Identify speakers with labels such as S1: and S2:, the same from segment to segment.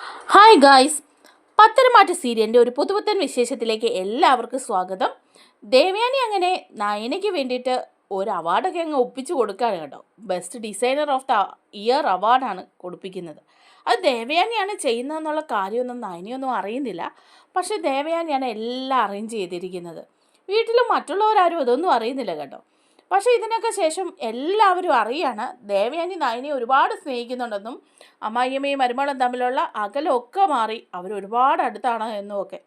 S1: Hi guys, Patharamattu സീരിയലിൻ്റെ ഒരു പുതുപുത്തൻ വിശേഷത്തിലേക്ക് എല്ലാവർക്കും സ്വാഗതം. ദേവയാനി അങ്ങനെ നയനയ്ക്ക് വേണ്ടിയിട്ട് ഒരു അവാർഡൊക്കെ അങ്ങ് ഒപ്പിച്ചു കൊടുക്കുകയാണ് കേട്ടോ. Best designer of the year അവാർഡാണ് കൊടുപ്പിക്കുന്നത്. അത് ദേവയാനിയാണ് ചെയ്യുന്നതെന്നുള്ള കാര്യമൊന്നും നയനയൊന്നും അറിയുന്നില്ല. പക്ഷേ ദേവയാനിയാണ് എല്ലാം അറേഞ്ച് ചെയ്തിരിക്കുന്നത്. വീട്ടിലും മറ്റുള്ളവരാരും ഇതൊന്നും അറിയുന്നില്ല കേട്ടോ. പക്ഷേ ഇതിനൊക്കെ ശേഷം എല്ലാവരും അറിയാണ് ദേവയാനി നയനെ ഒരുപാട് സ്നേഹിക്കുന്നുണ്ടെന്നും അമ്മായിയമ്മയും മരുമകളും തമ്മിലുള്ള അകലമൊക്കെ മാറി അവരൊരുപാട് അടുത്താണ് എന്നുമൊക്കെ.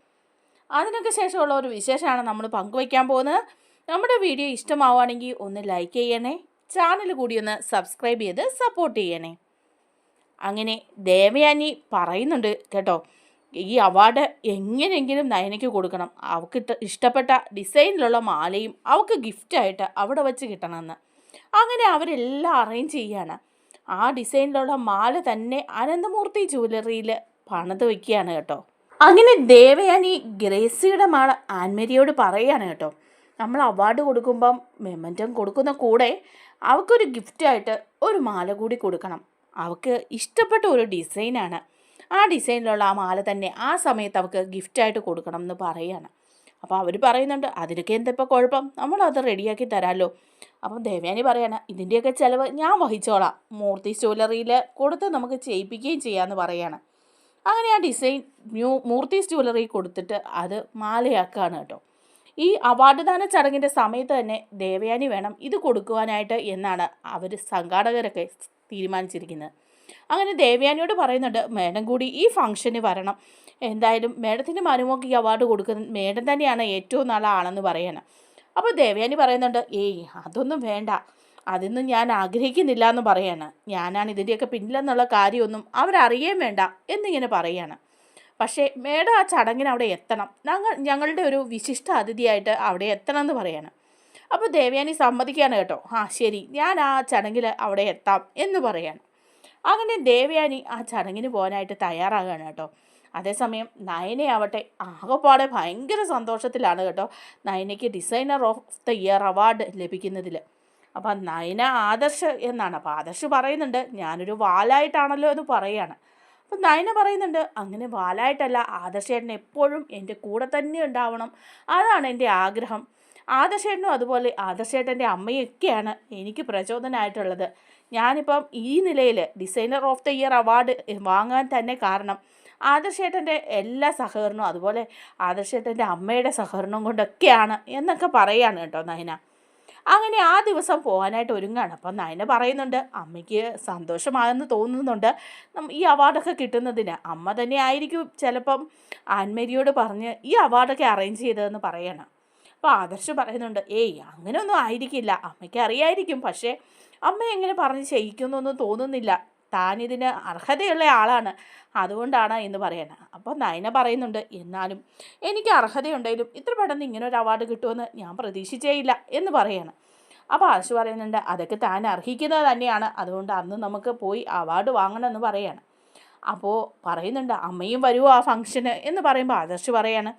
S1: അതിനൊക്കെ ശേഷമുള്ള ഒരു വിശേഷമാണ് നമ്മൾ പങ്കുവയ്ക്കാൻ പോകുന്നത്. നമ്മുടെ വീഡിയോ ഇഷ്ടമാവുകയാണെങ്കിൽ ഒന്ന് ലൈക്ക് ചെയ്യണേ, ചാനൽ കൂടി ഒന്ന് സബ്സ്ക്രൈബ് ചെയ്ത് സപ്പോർട്ട് ചെയ്യണേ. അങ്ങനെ ദേവയാനി പറയുന്നുണ്ട് കേട്ടോ, ഈ അവാർഡ് എങ്ങനെയെങ്കിലും നയനയ്ക്ക് കൊടുക്കണം, അവൾക്ക് ഇഷ്ടപ്പെട്ട ഡിസൈനിലുള്ള മാലയും അവൾക്ക് ഗിഫ്റ്റായിട്ട് അവിടെ വെച്ച് കിട്ടണമെന്ന്. അങ്ങനെ അവരെല്ലാം അറേഞ്ച് ചെയ്യാണ്. ആ ഡിസൈനിലുള്ള മാല തന്നെ അനന്തമൂർത്തി ജ്വല്ലറിയിൽ പണിത് വയ്ക്കുകയാണ് കേട്ടോ. അങ്ങനെ ദേവയാനി ഗ്രേസിയുടെ മാള ആൻമരിയോട് പറയുകയാണ് കേട്ടോ, നമ്മൾ അവാർഡ് കൊടുക്കുമ്പം മെമ്മൻറ്റം കൊടുക്കുന്ന കൂടെ അവൾക്കൊരു ഗിഫ്റ്റായിട്ട് ഒരു മാല കൂടി കൊടുക്കണം. അവൾക്ക് ഇഷ്ടപ്പെട്ട ഒരു ഡിസൈനാണ്. ആ ഡിസൈനിലുള്ള ആ മാല തന്നെ ആ സമയത്ത് അവൾക്ക് ഗിഫ്റ്റായിട്ട് കൊടുക്കണം എന്ന് പറയുകയാണ്. അപ്പോൾ അവർ പറയുന്നുണ്ട്, അതിനൊക്കെ എന്താ ഇപ്പോൾ കുഴപ്പം, നമ്മളത് റെഡിയാക്കി തരാമല്ലോ. അപ്പം ദേവയാനി പറയാണ്, ഇതിൻ്റെയൊക്കെ ചിലവ് ഞാൻ വഹിച്ചോളാം, മൂർത്തി ജ്വല്ലറിയിൽ കൊടുത്ത് നമുക്ക് ചെയ്യിപ്പിക്കുകയും ചെയ്യാമെന്ന് പറയാണ്. അങ്ങനെ ആ ഡിസൈൻ മൂർത്തീസ് ജ്വല്ലറി കൊടുത്തിട്ട് അത് മാലയാക്കുകയാണ് കേട്ടോ. ഈ അവാർഡ് ദാന ചടങ്ങിൻ്റെ സമയത്ത് തന്നെ ദേവയാനി വേണം ഇത് കൊടുക്കുവാനായിട്ട് എന്നാണ് അവർ സംഘാടകരൊക്കെ തീരുമാനിച്ചിരിക്കുന്നത്. അങ്ങനെ ദേവയാനിയോട് പറയുന്നുണ്ട്, മേഡം കൂടി ഈ ഫംഗ്ഷന് വരണം, എന്തായാലും മേഡത്തിൻ്റെ മരുമോക്ക് ഈ അവാർഡ് കൊടുക്കുന്ന മേഡം തന്നെയാണ് ഏറ്റവും നല്ല ആളെന്ന് പറയണം. അപ്പോൾ ദേവയാനി പറയുന്നുണ്ട്, ഏയ് അതൊന്നും വേണ്ട, അതൊന്നും ഞാൻ ആഗ്രഹിക്കുന്നില്ല എന്ന് പറയാണ്. ഞാനാണ് ഇതിൻ്റെയൊക്കെ പിന്നിലെന്നുള്ള കാര്യമൊന്നും അവരറിയേം വേണ്ട എന്നിങ്ങനെ പറയാണ്. പക്ഷേ മേഡം ആ ചടങ്ങിന് അവിടെ എത്തണം, ഞങ്ങളുടെ ഒരു വിശിഷ്ട അതിഥിയായിട്ട് അവിടെ എത്തണം എന്ന് പറയാണ്. അപ്പോൾ ദേവയാനി സമ്മതിക്കുകയാണ് കേട്ടോ. ശരി, ഞാൻ ആ ചടങ്ങിൽ അവിടെ എത്താം എന്ന് പറയാണ്. അങ്ങനെ ദേവയാനി ആ ചടങ്ങിന് പോകാനായിട്ട് തയ്യാറാകുകയാണ് കേട്ടോ. അതേസമയം നയനയാവട്ടെ ആകെപ്പാടെ ഭയങ്കര സന്തോഷത്തിലാണ് കേട്ടോ, നയനയ്ക്ക് designer of the year award ലഭിക്കുന്നതിൽ. അപ്പം നയന ആദർശ് എന്നാണ്. അപ്പോൾ ആദർശ് പറയുന്നുണ്ട്, ഞാനൊരു വാലായിട്ടാണല്ലോ എന്ന് പറയാണ്. അപ്പം നയന പറയുന്നുണ്ട്, അങ്ങനെ വാലായിട്ടല്ല, ആദർശേട്ടൻ എപ്പോഴും എൻ്റെ കൂടെ തന്നെ ഉണ്ടാവണം, അതാണ് എൻ്റെ ആഗ്രഹം. ആദർശേട്ടനും അതുപോലെ ആദർശേട്ടൻ്റെ അമ്മയൊക്കെയാണ് എനിക്ക് പ്രചോദനമായിട്ടുള്ളത്. ഞാനിപ്പം ഈ നിലയിൽ designer of the year award വാങ്ങാൻ തന്നെ കാരണം ആദർശേട്ടൻ്റെ എല്ലാ സഹകരണവും അതുപോലെ ആദർശേട്ടൻ്റെ അമ്മയുടെ സഹകരണം കൊണ്ടൊക്കെയാണ് എന്നൊക്കെ പറയാണ് കേട്ടോ നയന. അങ്ങനെ ആ ദിവസം പോകാനായിട്ട് ഒരുങ്ങാണ്. അപ്പം നയന പറയുന്നുണ്ട്, അമ്മയ്ക്ക് സന്തോഷമായെന്ന് തോന്നുന്നുണ്ട് ഈ അവാർഡൊക്കെ കിട്ടുന്നതിന്. അമ്മ തന്നെ ആയിരിക്കും ചിലപ്പം ആൻമേരിയോട് പറഞ്ഞ് ഈ അവാർഡൊക്കെ അറേഞ്ച് ചെയ്തതെന്ന് പറയണം. അപ്പോൾ ആദർശ് പറയുന്നുണ്ട്, ഏയ് അങ്ങനെയൊന്നും ആയിരിക്കില്ല, അമ്മയ്ക്ക് അറിയായിരിക്കും, പക്ഷേ അമ്മ എങ്ങനെ പറഞ്ഞ് ചെയ്യിക്കുന്നൊന്നും തോന്നുന്നില്ല, താനിതിന് അർഹതയുള്ള ആളാണ്, അതുകൊണ്ടാണ് എന്ന് പറയണം. അപ്പോൾ നയന പറയുന്നുണ്ട്, എന്നാലും എനിക്ക് അർഹതയുണ്ടെങ്കിലും ഇത്ര പെട്ടെന്ന് ഇങ്ങനെ ഒരു അവാർഡ് കിട്ടുമെന്ന് ഞാൻ പ്രതീക്ഷിച്ചേയില്ല എന്ന് പറയണം. അപ്പോൾ ആദർശ് പറയുന്നുണ്ട്, അതൊക്കെ താൻ അർഹിക്കുന്നത് തന്നെയാണ്, അതുകൊണ്ട് അന്ന് നമുക്ക് പോയി അവാർഡ് വാങ്ങണമെന്ന് പറയാണ്. അപ്പോൾ പറയുന്നുണ്ട്, അമ്മയും വരുമോ ആ ഫംഗ്ഷന് എന്ന് പറയുമ്പോൾ ആദർശ് പറയാണ്,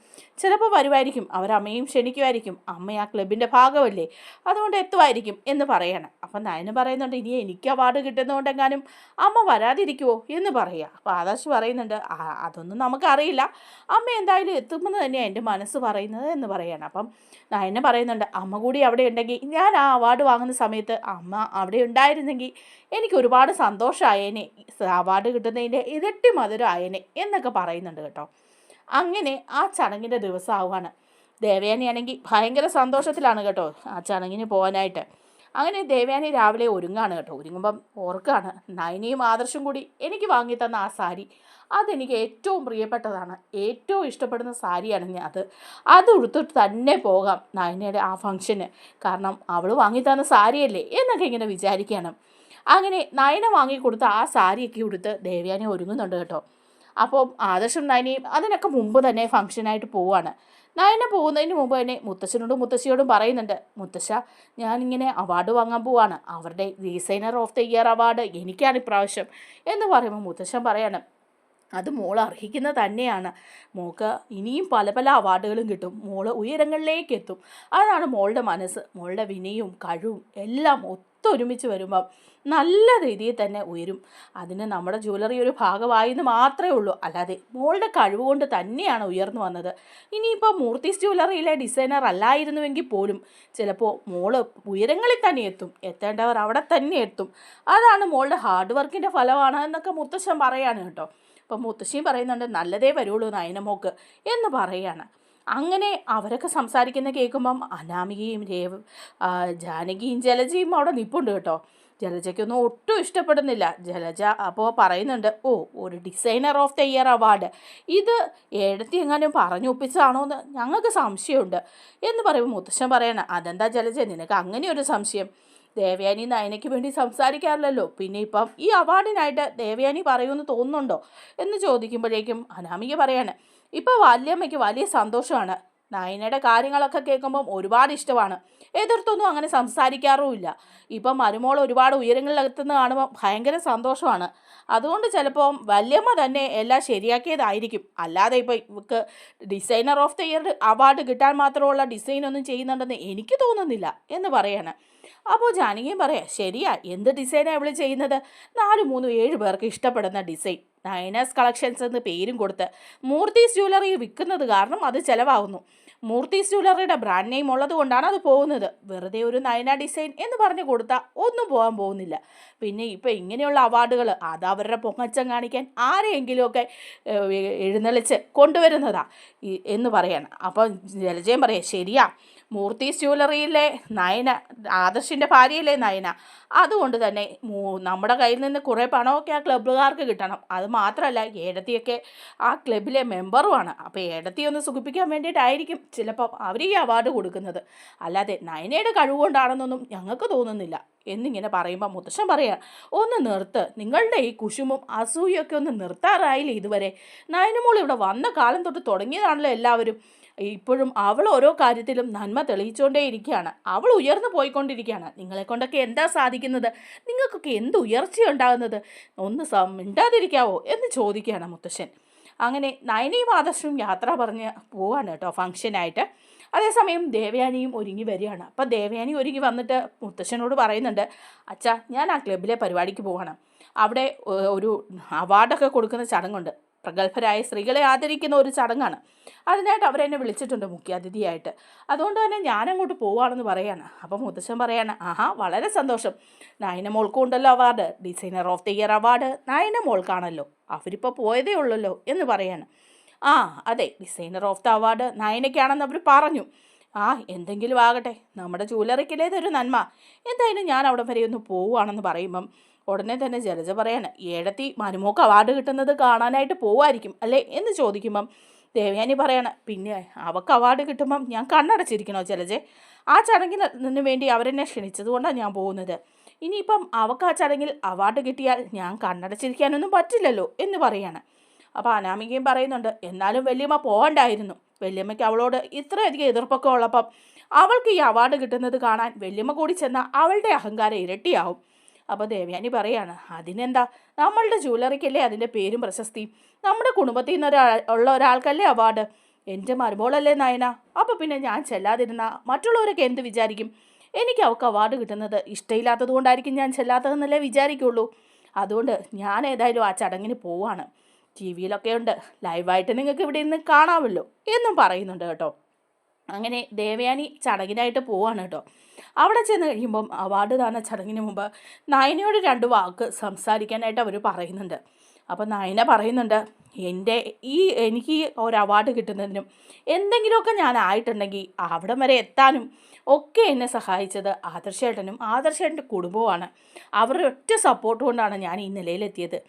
S1: ചിലപ്പോൾ വരുമായിരിക്കും, അവരമ്മയും ക്ഷണിക്കുമായിരിക്കും, അമ്മ ആ ക്ലബിൻ്റെ ഭാഗമല്ലേ, അതുകൊണ്ട് എത്തുമായിരിക്കും എന്ന് പറയണം. അപ്പം നയന പറയുന്നുണ്ട്, ഇനി എനിക്ക് അവാർഡ് കിട്ടുന്നതുകൊണ്ടെങ്ങാനും അമ്മ വരാതിരിക്കുമോ എന്ന് പറയുക. അപ്പോൾ ആദർശ് പറയുന്നുണ്ട്, അതൊന്നും നമുക്കറിയില്ല, അമ്മ എന്തായാലും എത്തുമെന്ന് തന്നെയാണ് എൻ്റെ മനസ്സ് പറയുന്നത് എന്ന് പറയണം. അപ്പം നയന പറയുന്നുണ്ട്, അമ്മ കൂടി അവിടെ ഉണ്ടെങ്കിൽ ഞാൻ ആ അവാർഡ് വാങ്ങുന്ന സമയത്ത് അമ്മ അവിടെ ഉണ്ടായിരുന്നെങ്കിൽ എനിക്ക് ഒരുപാട് സന്തോഷമായേനെ, അവാർഡ് കിട്ടുന്നതിൻ്റെ ഇരട്ടി മധുരം ആയേനെ എന്നൊക്കെ പറയുന്നുണ്ട് കേട്ടോ. അങ്ങനെ ആ ചടങ്ങിൻ്റെ ദിവസമാവുകയാണ്. ദേവയാനിയാണെങ്കിൽ ഭയങ്കര സന്തോഷത്തിലാണ് കേട്ടോ ആ ചടങ്ങിന് പോകാനായിട്ട്. അങ്ങനെ ദേവയാനി രാവിലെ ഒരുങ്ങാണ് കേട്ടോ. ഒരുങ്ങുമ്പം ഓർക്കാണ്, നയനയും ആദർശും കൂടി എനിക്ക് വാങ്ങിത്തന്ന ആ സാരി, അതെനിക്ക് ഏറ്റവും പ്രിയപ്പെട്ടതാണ്, ഏറ്റവും ഇഷ്ടപ്പെടുന്ന സാരിയാണ് അത് ഉടുത്തിട്ട് തന്നെ പോകാം നയനയുടെ ആ ഫംഗ്ഷന്, കാരണം അവൾ വാങ്ങിത്തന്ന സാരിയല്ലേ എന്നൊക്കെ ഇങ്ങനെ വിചാരിക്കുകയാണ്. അങ്ങനെ നയന വാങ്ങിക്കൊടുത്ത ആ സാരിയൊക്കെ ഉടുത്ത് ദേവയാനി ഒരുങ്ങുന്നുണ്ട് കേട്ടോ. അപ്പോൾ ആദർശം നയനയും അതിനൊക്കെ മുമ്പ് തന്നെ ഫംഗ്ഷനായിട്ട് പോവുകയാണ്. നയന പോകുന്നതിന് മുമ്പ് തന്നെ മുത്തശ്ശനോടും മുത്തശ്ശിയോടും പറയുന്നുണ്ട്, മുത്തശ്ശ, ഞാനിങ്ങനെ അവാർഡ് വാങ്ങാൻ പോവാണ്, അവരുടെ designer of the year award എനിക്കാണ് ഇപ്രാവശ്യം എന്ന് പറയുമ്പോൾ മുത്തശ്ശൻ പറയാണ്, അത് മോൾ അർഹിക്കുന്നത് തന്നെയാണ്, മോൾക്ക് ഇനിയും പല പല അവാർഡുകളും കിട്ടും, മോൾ ഉയരങ്ങളിലേക്ക് എത്തും, അതാണ് മോളുടെ മനസ്സ്, മോളുടെ വിനയവും കഴിവും എല്ലാം ഒത്തൊരുമിച്ച് വരുമ്പം നല്ല രീതിയിൽ തന്നെ ഉയരും. അതിന് നമ്മുടെ ജ്വല്ലറി ഒരു ഭാഗമായെന്ന് മാത്രമേ ഉള്ളൂ, അല്ലാതെ മോളുടെ കഴിവ് കൊണ്ട് തന്നെയാണ് ഉയർന്നു വന്നത്. ഇനിയിപ്പോൾ മൂർത്തീസ് ജ്വല്ലറിയിലെ ഡിസൈനർ അല്ലായിരുന്നുവെങ്കിൽ പോലും ചിലപ്പോൾ മോള് ഉയരങ്ങളിൽ തന്നെ എത്തും, എത്തേണ്ടവർ അവിടെ തന്നെ എത്തും. അതാണ് മോളുടെ ഹാർഡ് വർക്കിൻ്റെ ഫലമാണ് എന്നൊക്കെ മുത്തശ്ശൻ പറയാണ് കേട്ടോ. അപ്പം മുത്തശ്ശിയും പറയുന്നുണ്ട് നല്ലതേ വരുള്ളൂ നയനമോക്ക് എന്ന് പറയാണ്. അങ്ങനെ അവരൊക്കെ സംസാരിക്കുന്ന കേൾക്കുമ്പം അനാമികയും ജാനകിയും ജലജയും അവിടെ നിൽപ്പുണ്ട് കേട്ടോ. ജലജയ്ക്കൊന്നും ഒട്ടും ഇഷ്ടപ്പെടുന്നില്ല. ജലജ അപ്പോൾ പറയുന്നുണ്ട്, ഒരു designer of the year award ഇത് ഏടത്തി എങ്ങാനും പറഞ്ഞൊപ്പിച്ചതാണോ എന്ന് ഞങ്ങൾക്ക് സംശയമുണ്ട് എന്ന് പറയുമ്പോൾ മുത്തശ്ശൻ പറയണം, അതെന്താ ജലജ നിനക്ക് അങ്ങനെ ഒരു സംശയം? ദേവയാനി നയനയ്ക്ക് വേണ്ടി സംസാരിക്കാറില്ലല്ലോ, പിന്നെ ഇപ്പം ഈ അവാർഡിനായിട്ട് ദേവയാനി പറയുമെന്ന് തോന്നുന്നുണ്ടോ എന്ന് ചോദിക്കുമ്പോഴേക്കും അനാമിക പറയാണ്, ഇപ്പോൾ വല്യമ്മയ്ക്ക് വലിയ സന്തോഷമാണ്. നയനയുടെ കാര്യങ്ങളൊക്കെ കേൾക്കുമ്പം ഒരുപാട് ഇഷ്ടമാണ്. എതിർത്തൊന്നും അങ്ങനെ സംസാരിക്കാറുമില്ല. ഇപ്പം മരുമോൾ ഒരുപാട് ഉയരങ്ങളിലെത്തുന്ന കാണുമ്പോൾ ഭയങ്കര സന്തോഷമാണ്. അതുകൊണ്ട് ചിലപ്പോൾ വല്യമ്മ തന്നെ എല്ലാം ശരിയാക്കിയതായിരിക്കും. അല്ലാതെ ഇപ്പോൾ ഇവർക്ക് designer of the year award കിട്ടാൻ മാത്രമുള്ള ഡിസൈനൊന്നും ചെയ്യുന്നുണ്ടെന്ന് എനിക്ക് തോന്നുന്നില്ല എന്ന് പറയാണ്. അപ്പോൾ ജാനകിയും പറയാം, ശരിയാ, എന്ത് ഡിസൈനാണ് ഇവൾ ചെയ്യുന്നത്? 4, 3, 7 പേർക്ക് ഇഷ്ടപ്പെടുന്ന ഡിസൈൻ. നയനാസ് കളക്ഷൻസ് എന്ന് പേരും കൊടുത്ത് മൂർത്തീസ് ജ്വല്ലറി വിൽക്കുന്നത് കാരണം അത് ചിലവാകുന്നു. മൂർത്തീസ് ജ്വല്ലറിയുടെ ബ്രാൻഡ് നെയിം ഉള്ളത് കൊണ്ടാണ് അത് പോകുന്നത്. വെറുതെ ഒരു നയന ഡിസൈൻ എന്ന് പറഞ്ഞു കൊടുത്താൽ ഒന്നും പോകാൻ പോകുന്നില്ല. പിന്നെ ഇപ്പോൾ ഇങ്ങനെയുള്ള അവാർഡുകൾ അത് അവരുടെ പൊങ്ങച്ചം കാണിക്കാൻ ആരെയെങ്കിലുമൊക്കെ എഴുന്നള്ളിച്ച് കൊണ്ടുവരുന്നതാ എന്ന് പറയാണ്. അപ്പം ജലജയം പറയാം, ശരിയാ, മൂർത്തീസ് ജ്വല്ലറിയിലെ നയന ആദർശിൻ്റെ ഭാര്യയിലെ നയന, അതുകൊണ്ട് തന്നെ നമ്മുടെ കയ്യിൽ നിന്ന് കുറേ പണമൊക്കെ ആ ക്ലബ്ബുകാർക്ക് കിട്ടണം. അത് മാത്രമല്ല ഏടത്തിയൊക്കെ ആ ക്ലബിലെ മെമ്പറുമാണ്. അപ്പോൾ ഏടത്തി ഒന്ന് സുഖിപ്പിക്കാൻ വേണ്ടിയിട്ടായിരിക്കും ചിലപ്പോൾ അവർ ഈ അവാർഡ് കൊടുക്കുന്നത്, അല്ലാതെ നയനയുടെ കഴിവുകൊണ്ടാണെന്നൊന്നും ഞങ്ങൾക്ക് തോന്നുന്നില്ല എന്നിങ്ങനെ പറയുമ്പോൾ മുത്തശ്ശൻ പറയാം, ഒന്ന് നിർത്ത്, നിങ്ങളുടെ ഈ കുശുമ്പും അസൂയൊക്കെ ഒന്ന് നിർത്താറായില്ലേ ഇതുവരെ? നയനമോൾ ഇവിടെ വന്ന കാലം തൊട്ട് തുടങ്ങിയതാണല്ലോ എല്ലാവരും. ഇപ്പോഴും അവൾ ഓരോ കാര്യത്തിലും നന്മ തെളിയിച്ചുകൊണ്ടേ ഇരിക്കുകയാണ്. അവൾ ഉയർന്നു പോയിക്കൊണ്ടിരിക്കുകയാണ്. നിങ്ങളെ കൊണ്ടൊക്കെ എന്താ സാധിക്കുന്നത്? നിങ്ങൾക്കൊക്കെ എന്ത് ഉയർച്ചയുണ്ടാകുന്നത്? ഒന്ന് മിണ്ടാതിരിക്കാവോ എന്ന് ചോദിക്കുകയാണ് മുത്തശ്ശൻ. അങ്ങനെ നയനയും ആദർശവും യാത്ര പറഞ്ഞ് പോവാണ് കേട്ടോ ഫംഗ്ഷനായിട്ട്. അതേസമയം ദേവയാനിയും ഒരുങ്ങി വരികയാണ്. അപ്പോൾ ദേവയാനി ഒരുങ്ങി വന്നിട്ട് മുത്തശ്ശനോട് പറയുന്നുണ്ട്, അച്ഛാ, ഞാൻ ആ ക്ലബിലെ പരിപാടിക്ക് പോവാണ്. അവിടെ ഒരു അവാർഡൊക്കെ കൊടുക്കുന്ന ചടങ്ങുണ്ട്. പ്രഗത്ഭരായ സ്ത്രീകളെ ആദരിക്കുന്ന ഒരു ചടങ്ങാണ്. അതിനായിട്ട് അവരെന്നെ വിളിച്ചിട്ടുണ്ട് മുഖ്യാതിഥിയായിട്ട്. അതുകൊണ്ട് തന്നെ ഞാനങ്ങോട്ട് പോവുകയാണെന്ന് പറയാണ്. അപ്പം മുത്തശ്ശൻ പറയാണ്, ആഹാ, വളരെ സന്തോഷം. നയന മോൾക്കും ഉണ്ടല്ലോ award, designer of the year award Nayana മോൾക്കാണല്ലോ. അവരിപ്പോൾ പോയതേ ഉള്ളല്ലോ എന്ന് പറയാണ്. ആ അതെ, ഡിസൈനർ ഓഫ് ദ അവാർഡ് നയനയ്ക്കാണെന്ന് അവർ പറഞ്ഞു. എന്തെങ്കിലും ആകട്ടെ, നമ്മുടെ ജ്വല്ലറിക്കിലേതൊരു നന്മ. എന്തായാലും ഞാൻ അവിടെ വരെ ഒന്ന് പോവുകയാണെന്ന് പറയുമ്പം ഉടനെ തന്നെ ജലജ പറയാണ്, ഏടത്തി മരുമോക്ക് അവാർഡ് കിട്ടുന്നത് കാണാനായിട്ട് പോവായിരിക്കും അല്ലേ എന്ന് ചോദിക്കുമ്പം ദേവയാനി പറയാണ്, പിന്നെ അവൾക്ക് അവാർഡ് കിട്ടുമ്പം ഞാൻ കണ്ണടച്ചിരിക്കണോ ജലജെ? ആ ചടങ്ങിന് വേണ്ടി അവരെന്നെ ക്ഷണിച്ചത് കൊണ്ടാണ് ഞാൻ പോകുന്നത്. ഇനിയിപ്പം അവൾക്ക് ആ ചടങ്ങിൽ അവാർഡ് കിട്ടിയാൽ ഞാൻ കണ്ണടച്ചിരിക്കാനൊന്നും പറ്റില്ലല്ലോ എന്ന് പറയാണ്. അപ്പോൾ അനാമികയും പറയുന്നുണ്ട്, എന്നാലും വല്യമ്മ പോകണ്ടായിരുന്നു. വല്യമ്മയ്ക്ക് അവളോട് ഇത്രയധികം എതിർപ്പൊക്കെ ഉള്ളപ്പം അവൾക്ക് ഈ അവാർഡ് കിട്ടുന്നത് കാണാൻ വല്യമ്മ കൂടി ചെന്നാൽ അവളുടെ അഹങ്കാരം ഇരട്ടിയാവും. അപ്പോൾ ദേവയാനി പറയാണ്, അതിനെന്താ, നമ്മളുടെ ജ്വല്ലറിക്കല്ലേ അതിൻ്റെ പേരും പ്രശസ്തിയും. നമ്മുടെ കുടുംബത്തിൽ നിന്ന് ഉള്ള ഒരാൾക്കല്ലേ അവാർഡ്. എൻ്റെ മരുമോളല്ലേ നയന. അപ്പോൾ പിന്നെ ഞാൻ ചെല്ലാതിരുന്നാൽ മറ്റുള്ളവരൊക്കെ എന്ത് വിചാരിക്കും? എനിക്ക് അവൾക്ക് അവാർഡ് കിട്ടുന്നത് ഇഷ്ടമില്ലാത്തത് കൊണ്ടായിരിക്കും ഞാൻ ചെല്ലാത്തതെന്നല്ലേ വിചാരിക്കുള്ളൂ. അതുകൊണ്ട് ഞാൻ ഏതായാലും ആ ചടങ്ങിന് പോവാണ്. ടി വിയിലൊക്കെ ഉണ്ട്, ലൈവായിട്ട് നിങ്ങൾക്ക് ഇവിടെ നിന്ന് കാണാമല്ലോ എന്നും പറയുന്നുണ്ട് കേട്ടോ. അങ്ങനെ ദേവയാനി ചടങ്ങിനായിട്ട് പോവാണ് കേട്ടോ. അവിടെ ചെന്ന് കഴിയുമ്പം അവാർഡ് ദാന ചടങ്ങിന് മുമ്പ് നയനയോട് 2 വാക്ക് സംസാരിക്കാനായിട്ട് അവർ പറയുന്നുണ്ട്. അപ്പോൾ നയന പറയുന്നുണ്ട്, എനിക്ക് ഒരു അവാർഡ് കിട്ടുന്നതിനും എന്തെങ്കിലുമൊക്കെ ഞാൻ ആയിട്ടുണ്ടെങ്കിൽ അവിടം വരെ എത്താനും ഒക്കെ എന്നെ സഹായിച്ചത് ആദർശേട്ടൻ്റെ കുടുംബവുമാണ്. അവരുടെ ഒറ്റ സപ്പോർട്ട് കൊണ്ടാണ് ഞാൻ ഈ നിലയിലെത്തിയത്.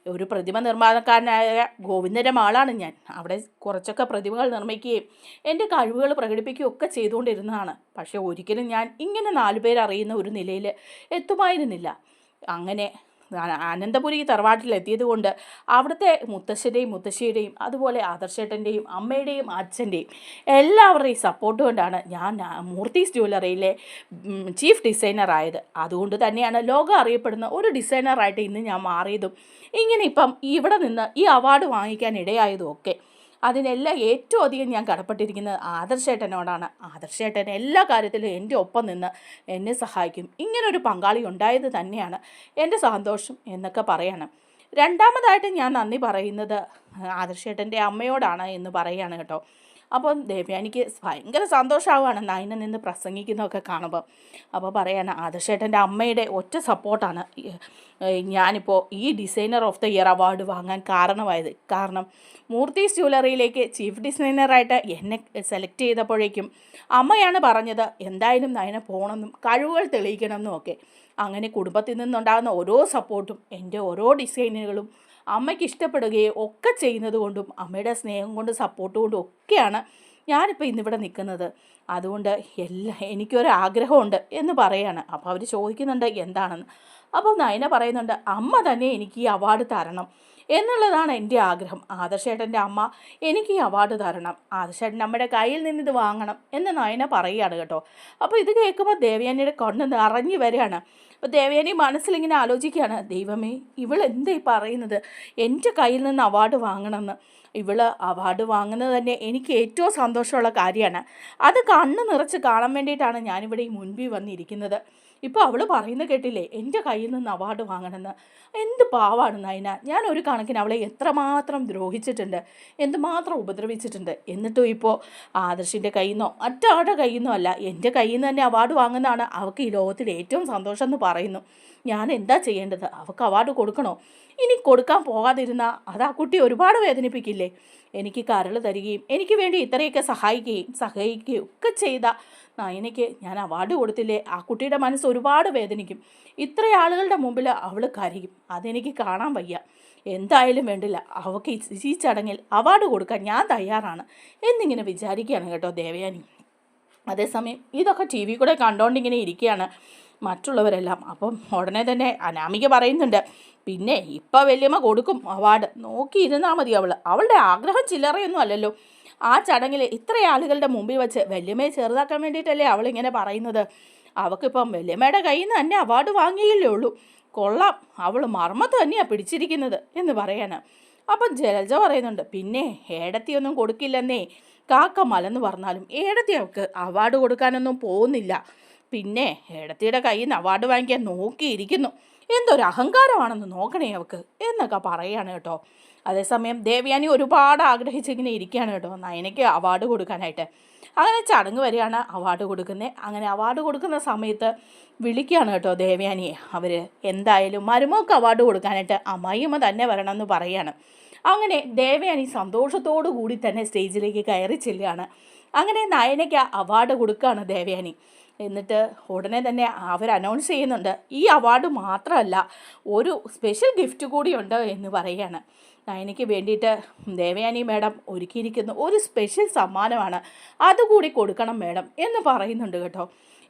S1: ഒരു പ്രതിമ നിർമ്മാണക്കാരനായ ഗോവിന്ദൻ്റെ മകളാണ് ഞാൻ. അവിടെ കുറച്ചൊക്കെ പ്രതിമകൾ നിർമ്മിക്കുകയും എൻ്റെ കഴിവുകൾ പ്രകടിപ്പിക്കുകയും ഒക്കെ ചെയ്തുകൊണ്ടിരുന്നതാണ്. പക്ഷേ ഒരിക്കലും ഞാൻ ഇങ്ങനെ 4 പേരറിയുന്ന ഒരു നിലയിൽ എത്തുമായിരുന്നില്ല. അങ്ങനെ അനന്തപുരി തറവാട്ടിലെത്തിയത് കൊണ്ട് അവിടുത്തെ മുത്തശ്ശൻ്റെയും മുത്തശ്ശിയുടെയും അതുപോലെ ആദർശേട്ടൻ്റെയും അമ്മയുടെയും അച്ഛൻ്റെയും എല്ലാവരുടെയും സപ്പോർട്ട് കൊണ്ടാണ് ഞാൻ മൂർത്തീസ് ജ്വല്ലറിയിലെ ചീഫ് ഡിസൈനറായത്. അതുകൊണ്ട് തന്നെയാണ് ലോകം അറിയപ്പെടുന്ന ഒരു ഡിസൈനറായിട്ട് ഇന്ന് ഞാൻ മാറിയതും ഇങ്ങനെ ഇപ്പം ഇവിടെ നിന്ന് ഈ അവാർഡ് വാങ്ങിക്കാൻ ഇടയായതും ഒക്കെ. അതിനെല്ലാം ഏറ്റവും അധികം ഞാൻ കടപ്പെട്ടിരിക്കുന്നത് ആദർശേട്ടനോടാണ്. ആദർശേട്ടൻ എല്ലാ കാര്യത്തിലും എൻ്റെ ഒപ്പം നിന്ന് എന്നെ സഹായിക്കും. ഇങ്ങനൊരു പങ്കാളി ഉണ്ടായത് തന്നെയാണ് എൻ്റെ സന്തോഷം എന്നൊക്കെ പറയാണ്. രണ്ടാമതായിട്ട് ഞാൻ നന്ദി പറയുന്നത് ആദർശേട്ടൻ്റെ അമ്മയോടാണ് എന്ന് പറയുകയാണ് കേട്ടോ. അപ്പം ദേവയാനിക്ക് ഭയങ്കര സന്തോഷമാവുകയാണ് നയന നിന്ന് പ്രസംഗിക്കുന്നതൊക്കെ കാണുമ്പോൾ. അപ്പോൾ പറയാണ് ആദർശേട്ടൻ്റെ അമ്മയുടെ ഒറ്റ സപ്പോർട്ടാണ് ഞാനിപ്പോൾ ഈ designer of the year award വാങ്ങാൻ കാരണമായത്. കാരണം മൂർത്തീസ് ജ്വല്ലറിയിലേക്ക് ചീഫ് ഡിസൈനറായിട്ട് എന്നെ സെലക്ട് ചെയ്തപ്പോഴേക്കും അമ്മയാണ് പറഞ്ഞത് എന്തായാലും നയന പോകണമെന്നും കഴിവുകൾ തെളിയിക്കണമെന്നും ഒക്കെ. അങ്ങനെ കുടുംബത്തിൽ നിന്നുണ്ടാകുന്ന ഓരോ സപ്പോർട്ടും എൻ്റെ ഓരോ ഡിസൈനുകളും അമ്മയ്ക്ക് ഇഷ്ടപ്പെടുകയും ഒക്കെ ചെയ്യുന്നത് കൊണ്ടും അമ്മയുടെ സ്നേഹം കൊണ്ടും സപ്പോർട്ട് കൊണ്ടും ഒക്കെയാണ് ഞാനിപ്പോൾ ഇന്നിവിടെ നിൽക്കുന്നത്. അതുകൊണ്ട് എനിക്കൊരു ആഗ്രഹമുണ്ട് എന്ന് പറയാണ്. അപ്പോൾ അവർ ചോദിക്കുന്നുണ്ട് എന്താണെന്ന്. അപ്പോൾ നയന പറയുന്നുണ്ട് അമ്മ തന്നെ എനിക്ക് ഈ അവാർഡ് തരണം എന്നുള്ളതാണ് എൻ്റെ ആഗ്രഹം. ആദർശേട്ടൻ്റെ അമ്മ എനിക്ക് ഈ അവാർഡ് തരണം, ആദർശേട്ടൻ നമ്മുടെ കയ്യിൽ നിന്ന് ഇത് വാങ്ങണം എന്ന് നയന പറയുകയാണ് കേട്ടോ. അപ്പോൾ ഇത് കേൾക്കുമ്പോൾ ദേവയാനിയുടെ കണ്ണ് നിറഞ്ഞു വരികയാണ്. അപ്പോൾ ദേവയാനി മനസ്സിലിങ്ങനെ ആലോചിക്കുകയാണ്, ദൈവമേ ഇവളെന്താ ഈ പറയുന്നത്, എൻ്റെ കയ്യിൽ നിന്ന് അവാർഡ് വാങ്ങണമെന്ന്. ഇവൾ അവാർഡ് വാങ്ങുന്നത് തന്നെ എനിക്ക് ഏറ്റവും സന്തോഷമുള്ള കാര്യമാണ്. അത് കണ്ണ് നിറച്ച് കാണാൻ വേണ്ടിയിട്ടാണ് ഞാനിവിടെ ഈ മുൻപിൽ വന്നിരിക്കുന്നത്. ഇപ്പോൾ അവൾ പറയുന്നത് കേട്ടില്ലേ, എൻ്റെ കയ്യിൽ നിന്ന് അവാർഡ് വാങ്ങണമെന്ന്. എന്ത് പാവാണ് നയന. ഞാൻ ഒരു കണക്കിന് അവളെ എത്രമാത്രം ദ്രോഹിച്ചിട്ടുണ്ട്, എന്തുമാത്രം ഉപദ്രവിച്ചിട്ടുണ്ട്. എന്നിട്ടും ഇപ്പോൾ ആദർശിൻ്റെ കയ്യിൽ നിന്നോ മറ്റാളുടെ കയ്യിൽ നിന്നോ അല്ല, എൻ്റെ കയ്യിൽ നിന്ന് തന്നെ അവാർഡ് വാങ്ങുന്നതാണ് അവൾക്ക് ഈ ലോകത്തിൽ ഏറ്റവും സന്തോഷം എന്ന് പറയുന്നു. ഞാൻ എന്താ ചെയ്യേണ്ടത്? അവൾക്ക് അവാർഡ് കൊടുക്കണോ? ഇനി കൊടുക്കാൻ പോകാതിരുന്ന അത് ആ കുട്ടി ഒരുപാട് വേദനിപ്പിക്കില്ലേ? എനിക്ക് കരൾ തരികയും എനിക്ക് വേണ്ടി ഇത്രയൊക്കെ സഹായിക്കുകയും ഒക്കെ ചെയ്ത നയനയ്ക്ക് ഞാൻ അവാർഡ് കൊടുത്തില്ലേ, ആ കുട്ടിയുടെ മനസ്സ് ഒരുപാട് വേദനിക്കും. ഇത്ര ആളുകളുടെ മുമ്പിൽ അവൾ കരയും. അതെനിക്ക് കാണാൻ വയ്യ. എന്തായാലും വേണ്ടില്ല, അവൾക്ക് ഈ ചടങ്ങിൽ അവാർഡ് കൊടുക്കാൻ ഞാൻ തയ്യാറാണ് എന്നിങ്ങനെ വിചാരിക്കുകയാണ് കേട്ടോ ദേവയാനി. അതേസമയം ഇതൊക്കെ ടി വി കൂടെ കണ്ടുകൊണ്ടിങ്ങനെ ഇരിക്കുകയാണ് മറ്റുള്ളവരെല്ലാം. അപ്പം ഉടനെ തന്നെ അനാമിക പറയുന്നുണ്ട്, പിന്നെ ഇപ്പം വല്യമ്മ കൊടുക്കും അവാർഡ്, നോക്കിയിരുന്നാൽ മതി. അവളുടെ ആഗ്രഹം ചില്ലറയൊന്നും അല്ലല്ലോ. ആ ചടങ്ങിൽ ഇത്ര ആളുകളുടെ മുമ്പിൽ വെച്ച് വല്യമ്മയെ ചെറുതാക്കാൻ വേണ്ടിയിട്ടല്ലേ അവളിങ്ങനെ പറയുന്നത്. അവൾക്കിപ്പം വല്യമ്മയുടെ കയ്യിൽ നിന്ന് തന്നെ അവാർഡ് വാങ്ങിയില്ലേ ഉള്ളൂ. കൊള്ളാം, അവൾ മർമ്മത്ത് തന്നെയാണ് പിടിച്ചിരിക്കുന്നത് എന്ന് പറയാണ്. അപ്പം ജലജ പറയുന്നുണ്ട്, പിന്നെ ഏടത്തിയൊന്നും കൊടുക്കില്ലെന്നേ, കാക്ക മലന്ന് പറഞ്ഞാലും ഏടത്തി അവൾക്ക് അവാർഡ് കൊടുക്കാനൊന്നും പോകുന്നില്ല. പിന്നെ ഏടത്തിയുടെ കയ്യിൽ നിന്ന് അവാർഡ് വാങ്ങിക്കാൻ നോക്കിയിരിക്കുന്നു, എന്തൊരു അഹങ്കാരമാണെന്ന് നോക്കണേ അവൾക്ക് എന്നൊക്കെ പറയാണ് കേട്ടോ. അതേസമയം ദേവയാനി ഒരുപാട് ആഗ്രഹിച്ചിങ്ങനെ ഇരിക്കുകയാണ് കേട്ടോ നയനയ്ക്ക് അവാർഡ് കൊടുക്കാനായിട്ട്. അങ്ങനെ ചടങ്ങ് വരെയാണ് അവാർഡ് കൊടുക്കുന്നത്. അങ്ങനെ അവാർഡ് കൊടുക്കുന്ന സമയത്ത് വിളിക്കുകയാണ് കേട്ടോ ദേവയാനിയെ. അവർ എന്തായാലും മരുമോൾക്ക് അവാർഡ് കൊടുക്കാനായിട്ട് അമ്മായിയമ്മ തന്നെ വരണമെന്ന് പറയാണ്. അങ്ങനെ ദേവയാനി സന്തോഷത്തോടു കൂടി തന്നെ സ്റ്റേജിലേക്ക് കയറി ചെല്ലുകയാണ്. അങ്ങനെ നയനയ്ക്ക് അവാർഡ് കൊടുക്കുകയാണ് ദേവയാനി. എന്നിട്ട് ഉടനെ തന്നെ അവർ അനൗൺസ് ചെയ്യുന്നുണ്ട്, ഈ അവാർഡ് മാത്രമല്ല ഒരു സ്പെഷ്യൽ ഗിഫ്റ്റ് കൂടിയുണ്ട് എന്ന് പറയുകയാണ്. നയനയ്ക്ക് വേണ്ടിയിട്ട് ദേവയാനി മേഡം ഒരുക്കിയിരിക്കുന്ന ഒരു സ്പെഷ്യൽ സമ്മാനമാണ്, അതുകൂടി കൊടുക്കണം മേഡം എന്ന് പറയുന്നുണ്ട് കേട്ടോ.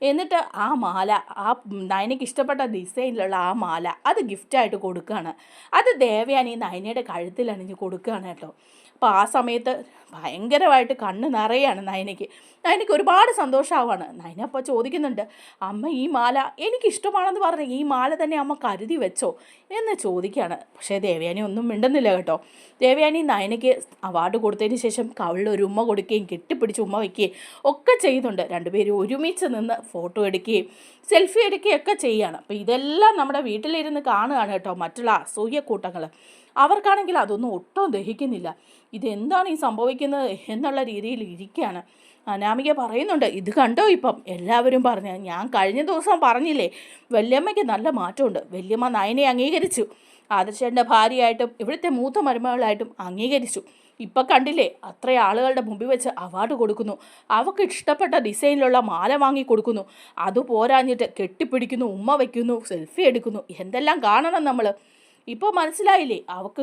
S1: എന്നിട്ട് ആ മാല, ആ നയനയ്ക്ക് ഇഷ്ടപ്പെട്ട ഡിസൈനിലുള്ള ആ മാല അത് ഗിഫ്റ്റായിട്ട് കൊടുക്കുകയാണ്. അത് ദേവയാനി നയനയുടെ കഴുത്തിൽ അണിഞ്ഞ് കൊടുക്കുകയാണ് കേട്ടോ. അപ്പോൾ ആ സമയത്ത് ഭയങ്കരമായിട്ട് കണ്ണ് നിറയാണ് നയനയ്ക്ക് ഒരുപാട് സന്തോഷമാവാണ്. നയന അപ്പോൾ ചോദിക്കുന്നുണ്ട്, അമ്മ ഈ മാല എനിക്കിഷ്ടമാണെന്ന് പറഞ്ഞ് ഈ മാല തന്നെ അമ്മ കരുതി വെച്ചോ എന്ന് ചോദിക്കുകയാണ്. പക്ഷേ ദേവയാനി ഒന്നും മിണ്ടുന്നില്ല കേട്ടോ. ദേവയാനി നയനയ്ക്ക് അവാർഡ് കൊടുത്തതിന് ശേഷം കവിളിൽ ഒരു ഉമ്മ കൊടുക്കുകയും കെട്ടിപ്പിടിച്ച് ഉമ്മ വയ്ക്കുകയും ഒക്കെ ചെയ്യുന്നുണ്ട്. രണ്ടുപേരും ഒരുമിച്ച് നിന്ന് ഫോട്ടോ എടുക്കുകയും സെൽഫി എടുക്കുകയൊക്കെ ചെയ്യുകയാണ്. അപ്പോൾ ഇതെല്ലാം നമ്മുടെ വീട്ടിലിരുന്ന് കാണുകയാണ് കേട്ടോ മറ്റുള്ള അസൂയക്കൂട്ടങ്ങൾ. അവർക്കാണെങ്കിൽ അതൊന്നും ഒട്ടും ദഹിക്കുന്നില്ല. ഇതെന്താണ് ഈ സംഭവിക്കുന്നത് എന്നുള്ള രീതിയിൽ ഇരിക്കുകയാണ്. അനാമിക പറയുന്നുണ്ട്, ഇത് കണ്ടോ ഇപ്പം എല്ലാവരും പറഞ്ഞ്, ഞാൻ കഴിഞ്ഞ ദിവസം പറഞ്ഞില്ലേ വല്യമ്മയ്ക്ക് നല്ല മാറ്റമുണ്ട്. വല്യമ്മ നയനെ അംഗീകരിച്ചു, ആദർശേട്ടൻ്റെ ഭാര്യയായിട്ടും ഇവിടുത്തെ മൂത്ത മരുമകളായിട്ടും അംഗീകരിച്ചു. ഇപ്പം കണ്ടില്ലേ അത്ര ആളുകളുടെ മുമ്പിൽ വെച്ച് അവാർഡ് കൊടുക്കുന്നു, അവൾക്ക് ഇഷ്ടപ്പെട്ട ഡിസൈനിലുള്ള മാല വാങ്ങി കൊടുക്കുന്നു, അതുപോരാഞ്ഞിട്ട് കെട്ടിപ്പിടിക്കുന്നു, ഉമ്മ വയ്ക്കുന്നു, സെൽഫി എടുക്കുന്നു, എന്തെല്ലാം കാണണം നമ്മൾ. ഇപ്പോൾ മനസ്സിലായില്ലേ അവൾക്ക്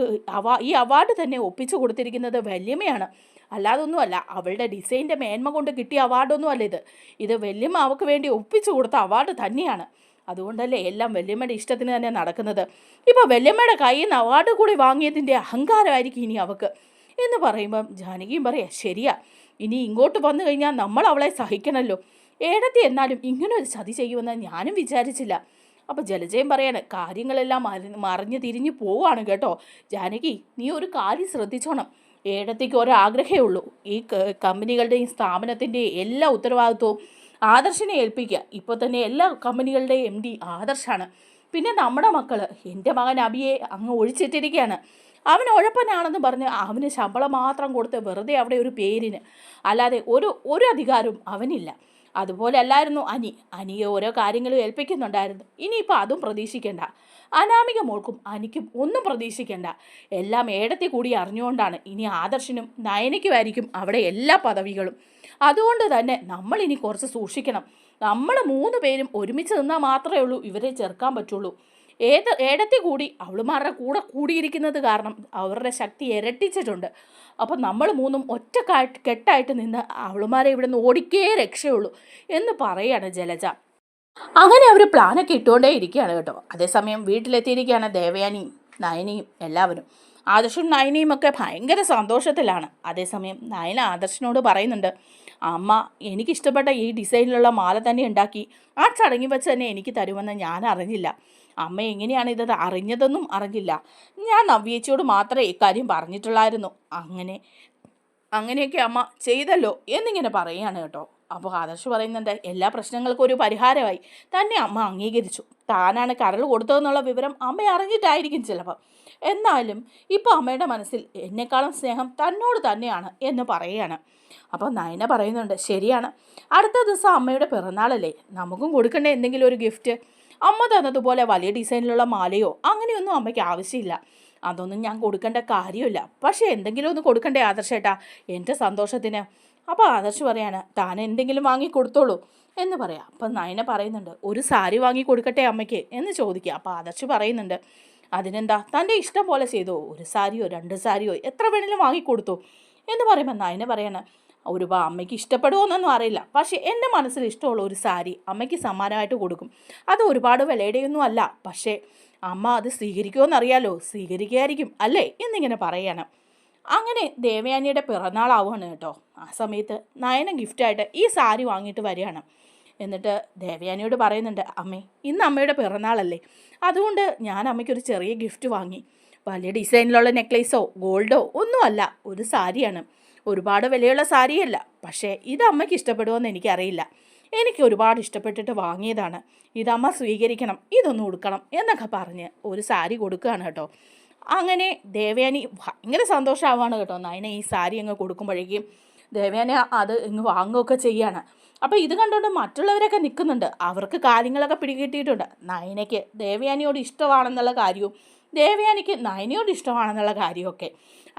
S1: ഈ അവാർഡ് തന്നെ ഒപ്പിച്ചു കൊടുത്തിരിക്കുന്നത് വല്യമ്മയാണ്, അല്ലാതൊന്നുമല്ല. അവളുടെ ഡിസൈൻ്റെ മേന്മ കൊണ്ട് കിട്ടിയ അവാർഡൊന്നും അല്ല ഇത് വല്യമ്മ അവൾക്ക് വേണ്ടി ഒപ്പിച്ചു കൊടുത്ത അവാർഡ് തന്നെയാണ്. അതുകൊണ്ടല്ലേ എല്ലാം വല്യമ്മയുടെ ഇഷ്ടത്തിന് തന്നെ നടക്കുന്നത്. ഇപ്പോൾ വല്യമ്മയുടെ കയ്യിൽ നിന്ന് അവാർഡ് കൂടി വാങ്ങിയതിൻ്റെ അഹങ്കാരമായിരിക്കും ഇനി അവൾക്ക് എന്ന് പറയുമ്പം ജാനകിയും പറയാം, ശരിയാ, ഇനി ഇങ്ങോട്ട് വന്നു കഴിഞ്ഞാൽ നമ്മൾ അവളെ സഹിക്കണമല്ലോ. ഏടത്തി എന്നാലും ഇങ്ങനൊരു ചതി ചെയ്യുമെന്ന് ഞാനും വിചാരിച്ചില്ല. അപ്പോൾ ജലജയും പറയാണ്, കാര്യങ്ങളെല്ലാം മറിഞ്ഞ് തിരിഞ്ഞ് പോവാണ് കേട്ടോ ജാനകി, നീ ഒരു കാര്യം ശ്രദ്ധിച്ചോണം. ഏടത്തേക്ക് ഒരാഗ്രഹമേ ഉള്ളൂ, ഈ കമ്പനികളുടെയും സ്ഥാപനത്തിൻ്റെയും എല്ലാ ഉത്തരവാദിത്വവും ആദർശിനെ ഏൽപ്പിക്കുക. ഇപ്പോൾ തന്നെ എല്ലാ കമ്പനികളുടെയും MD ആദർശാണ്. പിന്നെ നമ്മുടെ മക്കൾ, എൻ്റെ മകൻ അബിയെ അങ്ങ് ഒഴിച്ചിട്ടിരിക്കുകയാണ്. അവൻ ഉഴപ്പനാണെന്ന് പറഞ്ഞ് അവന് ശമ്പളം മാത്രം കൊടുത്ത് വെറുതെ അവിടെ ഒരു പേരിന്, അല്ലാതെ ഒരു അധികാരവും അവനില്ല. അതുപോലെ അല്ലായിരുന്നു അനിയെ ഓരോ കാര്യങ്ങളും ഏൽപ്പിക്കുന്നുണ്ടായിരുന്നു. ഇനിയിപ്പോൾ അതും പ്രതീക്ഷിക്കേണ്ട. അനാമിക മോൾക്കും അനിക്കും ഒന്നും പ്രതീക്ഷിക്കേണ്ട. എല്ലാം ഏടത്തി കൂടി അറിഞ്ഞുകൊണ്ടാണ്. ഇനി ആദർശിനും നയനയ്ക്കുമായിരിക്കും അവിടെ എല്ലാ പദവികളും. അതുകൊണ്ട് തന്നെ നമ്മൾ ഇനി കുറച്ച് സൂക്ഷിക്കണം. നമ്മൾ 3 പേരും ഒരുമിച്ച് നിന്നാൽ മാത്രമേ ഉള്ളൂ ഇവരെ ചെറുക്കാൻ പറ്റുള്ളൂ. ഏടത്തി കൂടി അവളുമാരുടെ കൂടെ കൂടിയിരിക്കുന്നത് കാരണം അവരുടെ ശക്തി ഇരട്ടിച്ചിട്ടുണ്ട്. അപ്പം നമ്മൾ 3ഉം കെട്ടായിട്ട് നിന്ന് അവളുമാരെ ഇവിടെ നിന്ന് ഓടിക്കേ രക്ഷയുള്ളൂ എന്ന് പറയാണ് ജലജ. അങ്ങനെ അവർ പ്ലാനൊക്കെ ഇട്ടുകൊണ്ടേ ഇരിക്കുകയാണ് കേട്ടോ. അതേസമയം വീട്ടിലെത്തിയിരിക്കുകയാണ് ദേവയാനിയും നയനയും എല്ലാവരും. ആദർശും നയനയും ഒക്കെ ഭയങ്കര സന്തോഷത്തിലാണ്. അതേസമയം നയന ആദർശിനോട് പറയുന്നുണ്ട്, അമ്മ എനിക്കിഷ്ടപ്പെട്ട ഈ ഡിസൈനിലുള്ള മാല തന്നെ ഉണ്ടാക്കി ആ ചടങ്ങി വെച്ച് തന്നെ എനിക്ക് തരുമെന്ന് ഞാൻ അറിഞ്ഞില്ല. അമ്മ എങ്ങനെയാണ് ഇത് അറിഞ്ഞതെന്നും അറിഞ്ഞില്ല. ഞാൻ നവ്യേച്ചിയോട് മാത്രമേ ഇക്കാര്യം പറഞ്ഞിട്ടുള്ളായിരുന്നു. അങ്ങനെയൊക്കെ അമ്മ ചെയ്തല്ലോ എന്നിങ്ങനെ പറയുകയാണ് കേട്ടോ. അപ്പോൾ ആദർശ് പറയുന്നുണ്ട്, എല്ലാ പ്രശ്നങ്ങൾക്കും ഒരു പരിഹാരമായി തന്നെ അമ്മ അംഗീകരിച്ചു. താനാണ് കരൾ കൊടുത്തതെന്നുള്ള വിവരം അമ്മ അറിഞ്ഞിട്ടായിരിക്കും ചിലപ്പോൾ. എന്നാലും ഇപ്പോൾ അമ്മയുടെ മനസ്സിൽ എന്നെക്കാളും സ്നേഹം തന്നോട് തന്നെയാണ് എന്ന് പറയുകയാണ്. അപ്പോൾ നയന പറയുന്നുണ്ട്, ശരിയാണ്, അടുത്ത ദിവസം അമ്മയുടെ പിറന്നാളല്ലേ, നമുക്കും കൊടുക്കേണ്ട എന്തെങ്കിലും ഒരു ഗിഫ്റ്റ്. അമ്മ തന്നതുപോലെ വലിയ ഡിസൈനിലുള്ള മാലയോ അങ്ങനെയൊന്നും അമ്മയ്ക്ക് ആവശ്യമില്ല. അതൊന്നും ഞാൻ കൊടുക്കേണ്ട കാര്യമില്ല. പക്ഷേ എന്തെങ്കിലും ഒന്ന് കൊടുക്കണ്ടേ ആദർശേട്ടാ, എൻ്റെ സന്തോഷത്തിന്. അപ്പോൾ ആദർശ് പറയാണ്, താൻ എന്തെങ്കിലും വാങ്ങി കൊടുത്തോളൂ എന്ന് പറയാം. അപ്പം നയന പറയുന്നുണ്ട്, ഒരു സാരി വാങ്ങി കൊടുക്കട്ടെ അമ്മയ്ക്ക് എന്ന് ചോദിക്കുക. അപ്പോൾ ആദർശ് പറയുന്നുണ്ട്, അതിനെന്താ, തൻ്റെ ഇഷ്ടം പോലെ ചെയ്തോ, 1 സാരിയോ 2 സാരിയോ എത്ര വേണേലും വാങ്ങിക്കൊടുത്തു എന്ന് പറയുമ്പോൾ നയന പറയാണ്, അമ്മയ്ക്ക് ഇഷ്ടപ്പെടുമോയെന്നൊന്നും അറിയില്ല, പക്ഷേ എൻ്റെ മനസ്സിൽ ഇഷ്ടമുള്ള ഒരു സാരി അമ്മയ്ക്ക് സമ്മാനമായിട്ട് കൊടുക്കും. അത് ഒരുപാട് വിലയുടെയൊന്നും അല്ല, പക്ഷേ അമ്മ അത് സ്വീകരിക്കുമോയെന്നറിയാലോ, സ്വീകരിക്കുകയായിരിക്കും അല്ലേ എന്നിങ്ങനെ പറയാണ്. അങ്ങനെ ദേവയാനിയുടെ പിറന്നാളാവുകയാണ് കേട്ടോ. ആ സമയത്ത് നയന ഗിഫ്റ്റായിട്ട് ഈ സാരി വാങ്ങിയിട്ട് വരികയാണ്. എന്നിട്ട് ദേവയാനിയോട് പറയുന്നുണ്ട്, അമ്മേ ഇന്ന് അമ്മയുടെ പിറന്നാളല്ലേ, അതുകൊണ്ട് ഞാൻ അമ്മയ്ക്കൊരു ചെറിയ ഗിഫ്റ്റ് വാങ്ങി. വലിയ ഡിസൈനിലുള്ള നെക്ലേസോ ഗോൾഡോ ഒന്നുമല്ല, ഒരു സാരിയാണ്. ഒരുപാട് വിലയുള്ള സാരിയല്ല, പക്ഷേ ഇത് അമ്മയ്ക്ക് ഇഷ്ടപ്പെടുമോയെന്ന് എനിക്കറിയില്ല. എനിക്ക് ഒരുപാട് ഇഷ്ടപ്പെട്ടിട്ട് വാങ്ങിയതാണ്. ഇതമ്മ സ്വീകരിക്കണം, ഇതൊന്ന് ഉടുക്കണം എന്നൊക്കെ പറഞ്ഞ് ഒരു സാരി കൊടുക്കുകയാണ് കേട്ടോ. അങ്ങനെ ദേവയാനി ഭയങ്കര സന്തോഷമാവാണ് കേട്ടോ. നയന ഈ സാരി അങ്ങ് കൊടുക്കുമ്പോഴേക്കും ദേവയാനി അത് ഇങ്ങ് വാങ്ങുകയൊക്കെ ചെയ്യാണ്. അപ്പോൾ ഇത് കണ്ടുകൊണ്ട് മറ്റുള്ളവരൊക്കെ നിൽക്കുന്നുണ്ട്. അവർക്ക് കാര്യങ്ങളൊക്കെ പിടികിട്ടിയിട്ടുണ്ട്. നയനയ്ക്ക് ദേവയാനിയോട് ഇഷ്ടമാണെന്നുള്ള കാര്യവും ദേവയാനിക്ക് നയനയോട് ഇഷ്ടമാണെന്നുള്ള കാര്യമൊക്കെ.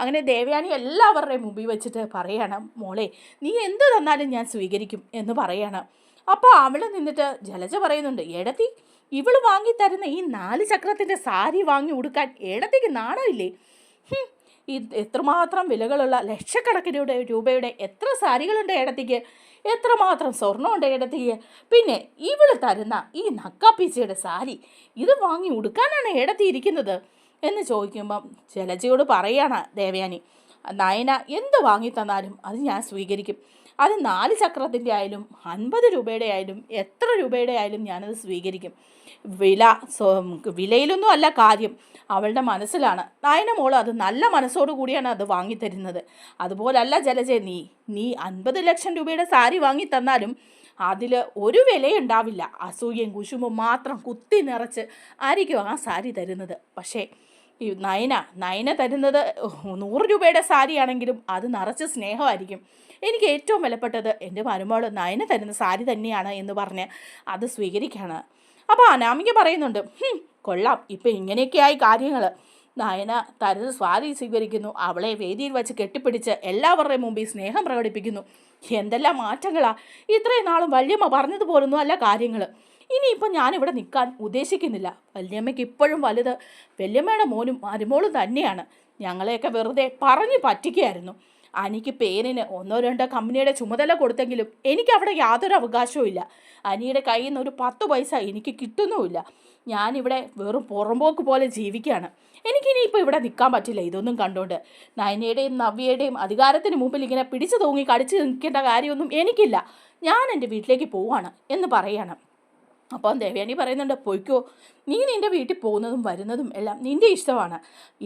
S1: അങ്ങനെ ദേവയാനി എല്ലാവരുടെയും മുമ്പിൽ വെച്ചിട്ട് പറയാണ്, മോളെ നീ എന്ത് തന്നാലും ഞാൻ സ്വീകരിക്കും എന്ന് പറയാണ്. അപ്പോൾ അവിടെ നിന്നിട്ട് ജലജ പറയുന്നുണ്ട്, ഏടത്തി ഇവള് വാങ്ങിത്തരുന്ന ഈ 4 ചക്രത്തിൻ്റെ സാരി വാങ്ങി ഉടുക്കാൻ ഏടത്തിക്ക് നാണമില്ലേ? ഈ എത്രമാത്രം വിലകളുള്ള ലക്ഷക്കണക്കിന് രൂപയുടെ എത്ര സാരികളുണ്ട് ഏടത്തിക്ക്, എത്രമാത്രം സ്വർണ്ണമുണ്ട് ഏടത്തിക്ക്. പിന്നെ ഇവള് തരുന്ന ഈ നക്കാപ്പീച്ചയുടെ സാരി ഇത് വാങ്ങി ഉടുക്കാനാണ് ഏടത്തി ഇരിക്കുന്നത് എന്ന് ചോദിക്കുമ്പം ജലജയോട് പറയാണ് ദേവയാനി, നയന എന്ത് വാങ്ങി തന്നാലും അത് ഞാൻ സ്വീകരിക്കും. അത് 4 ചക്രത്തിൻ്റെ ആയാലും 50 രൂപയുടെ ആയാലും എത്ര രൂപയുടെ ആയാലും ഞാനത് സ്വീകരിക്കും. വിലയിലൊന്നും അല്ല കാര്യം, അവളുടെ മനസ്സിലാണ്. നയന മോള് അത് നല്ല മനസ്സോടു കൂടിയാണ് അത് വാങ്ങിത്തരുന്നത്. അതുപോലല്ല ജലജെ, നീ 50 ലക്ഷം രൂപയുടെ സാരി വാങ്ങി തന്നാലും അതിൽ ഒരു വിലയുണ്ടാവില്ല. അസൂയയും കുശുമ്പും മാത്രം കുത്തി നിറച്ച് ആയിരിക്കും ആ സാരി തരുന്നത്. പക്ഷേ ഈ നയന തരുന്നത് 100 രൂപയുടെ സാരിയാണെങ്കിലും അത് നിറച്ച് സ്നേഹമായിരിക്കും. എനിക്ക് ഏറ്റവും വിലപ്പെട്ടത് എൻ്റെ മരുമകൾ നയന തരുന്ന സാരി തന്നെയാണ് എന്ന് പറഞ്ഞ് അത് സ്വീകരിക്കുകയാണ്. അപ്പോൾ അനാമിക പറയുന്നുണ്ട്, കൊള്ളാം, ഇപ്പം ഇങ്ങനെയൊക്കെയായി കാര്യങ്ങൾ. നയന തരുന്ന സാരി സ്വീകരിക്കുന്നു, അവളെ വേദിയിൽ വെച്ച് കെട്ടിപ്പിടിച്ച് എല്ലാവരുടെയും മുമ്പിൽ സ്നേഹം പ്രകടിപ്പിക്കുന്നു. എന്തെല്ലാം മാറ്റങ്ങളാണ്! ഇത്രയും നാളും വല്യമ്മ പറഞ്ഞതുപോലൊന്നും അല്ല കാര്യങ്ങൾ. ഇനിയിപ്പം ഞാനിവിടെ നിൽക്കാൻ ഉദ്ദേശിക്കുന്നില്ല. വല്യമ്മയ്ക്ക് ഇപ്പോഴും വലുത് വല്യമ്മയുടെ മോനും മരുമോളും തന്നെയാണ്. ഞങ്ങളെയൊക്കെ വെറുതെ പറഞ്ഞു പറ്റിക്കുകയായിരുന്നു. അനിക്ക് പേരിന് 1-2 കമ്പനിയുടെ ചുമതല കൊടുത്തെങ്കിലും എനിക്ക് അവിടെ യാതൊരു അവകാശവും ഇല്ല. അനിയുടെ കയ്യിൽ നിന്ന് ഒരു 10 പൈസ എനിക്ക് കിട്ടുന്നുമില്ല. ഞാനിവിടെ വെറും പുറമ്പോക്ക് പോലെ ജീവിക്കുകയാണ്. എനിക്കിനിയിപ്പോൾ ഇവിടെ നിൽക്കാൻ പറ്റില്ല ഇതൊന്നും കണ്ടുകൊണ്ട്. നയനയുടെയും നവ്യയുടെയും അധികാരത്തിന് മുമ്പിൽ ഇങ്ങനെ പിടിച്ചു തൂങ്ങി കടിച്ചു നിൽക്കേണ്ട കാര്യമൊന്നും എനിക്കില്ല. ഞാൻ എൻ്റെ വീട്ടിലേക്ക് പോവാണ് എന്ന് പറയണം. അപ്പം ദേവയാനി പറയുന്നുണ്ട്, പൊയ്ക്കോ, നീ നിൻ്റെ വീട്ടിൽ പോകുന്നതും വരുന്നതും എല്ലാം നിൻ്റെ ഇഷ്ടമാണ്.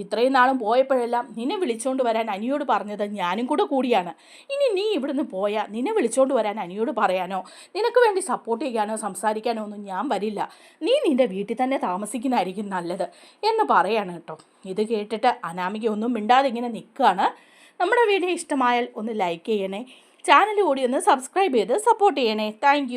S1: ഇത്രയും നാളും പോയപ്പോഴെല്ലാം നിന്നെ വിളിച്ചുകൊണ്ട് വരാൻ അനിയോട് പറഞ്ഞത് ഞാനും കൂടിയാണ്. ഇനി നീ ഇവിടുന്ന് പോയാൽ നിന്നെ വിളിച്ചുകൊണ്ട് വരാൻ അനിയോട് പറയാനോ നിനക്ക് വേണ്ടി സപ്പോർട്ട് ചെയ്യാനോ സംസാരിക്കാനോ ഒന്നും ഞാൻ വരില്ല. നീ നിൻ്റെ വീട്ടിൽ തന്നെ താമസിക്കുന്നതായിരിക്കും നല്ലത് എന്ന് പറയാണ് കേട്ടോ. ഇത് കേട്ടിട്ട് അനാമിക ഒന്നും മിണ്ടാതെ ഇങ്ങനെ നിൽക്കുകയാണ്. നമ്മുടെ വീഡിയോ ഇഷ്ടമായാൽ ഒന്ന് ലൈക്ക് ചെയ്യണേ, ചാനൽ കൂടി ഒന്ന് സബ്സ്ക്രൈബ് ചെയ്ത് സപ്പോർട്ട് ചെയ്യണേ. താങ്ക്